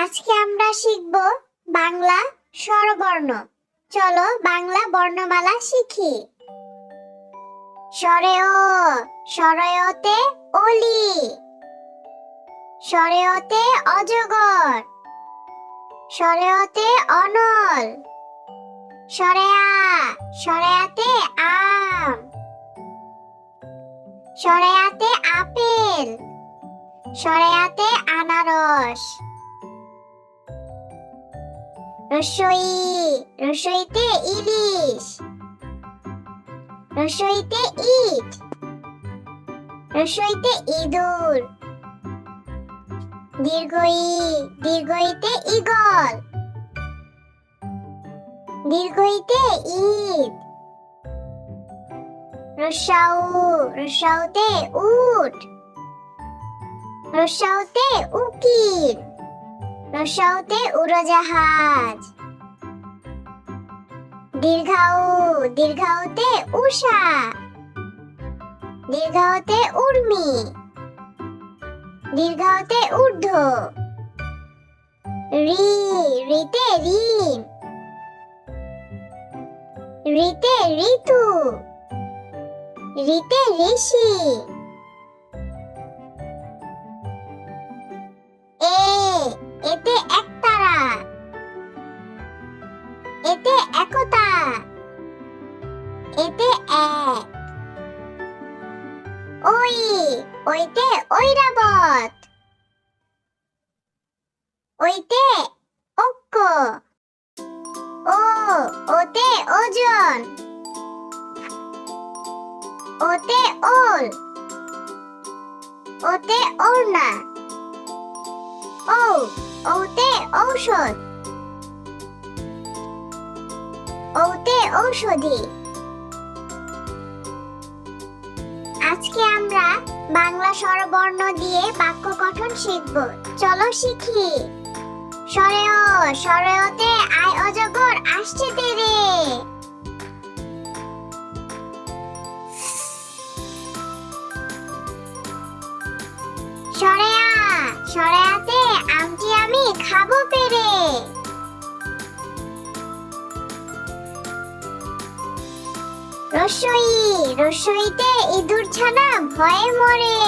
আজকে আমরা শিখব বাংলা স্বরবর্ণ। চলো বাংলা বর্ণমালা শিখি। স্বরে ও, স্বরয়তে অলি, স্বরেয়তে অজগর, স্বরেয়তে অনল, স্বরেয়া, স্বরেয়াতে আম, স্বরেয়াতে আপেল, স্বরেয়াতে আনারস। রসই, রসইতে ইলিশ, রসইতে ইট, রসইতে ইঁদুর। দীর্ঘই, দীর্ঘইতে ঈগল, দীর্ঘইতে ঈদ। রস্যাউ, রস্যাউতে উট, রস্যাউতে উকিল, রস্যাউতে উড়োজাহাজ। দীর্ঘাউ, দীর্ঘাউতে উষা, দীর্ঘাউতে উর্মি, দীর্ঘাউতে ঊর্ধ্ব। রি, রিতে ঋণ, রিতে ঋতু, রিতে ঋষি। এ, এতে একতারা, এতে একতা, এতে এক। ওই, ওইতে ঐরাবত, ওইতে ঐক্য। ও, ওতে ওজন, ওতে ওল, ওতে ওড়না। ও, ওতে ঔষধ, ওতে ঔষধি। আজকে আমরা বাংলা স্বরবর্ণ দিয়ে বাক্য গঠন শিখব। চলো শিখি। স্বরে ও, স্বরেয়তে আয় অজগর আসছে তেরে। স্বরেয়া, স্বরেয়াতে আমটি আমি খাবো পেরে। রসই, রসইতে ইঁদুর ছানা ভয়ে মরে।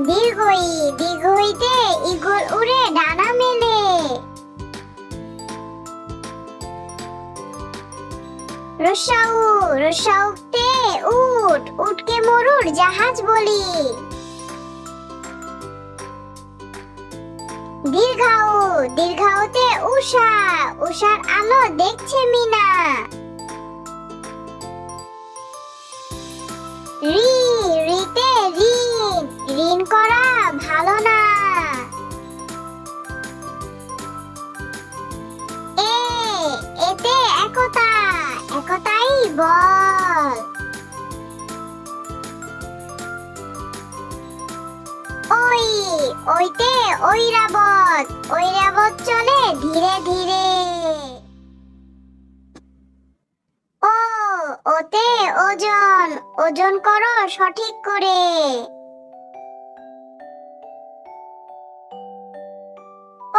দীর্ঘই, দীর্ঘইতে ঈগল উড়ে ডানা মেলে। রস্যাউ, রস্যাউতে উট, উটকে মরুর জাহাজ বলি। দীর্ঘাউ, দীর্ঘাউতে উষা, উষার আলো দেখছে মিনা। রি, রিতে ঋণ, ঋণ করা ভালো না। এ, এতে একতা, একতাই বল। ওই, ওইতে ঐরাবত, ঐরাবত চলে ধীরে ধীরে। ও, ওতে ওজন, ওজন করো সঠিক করে।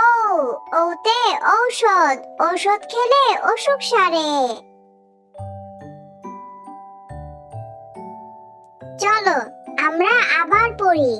ও, ওতে ঔষধ, ঔষধ খেলে অসুখ সারে। চলো আমরা আবার পড়ি।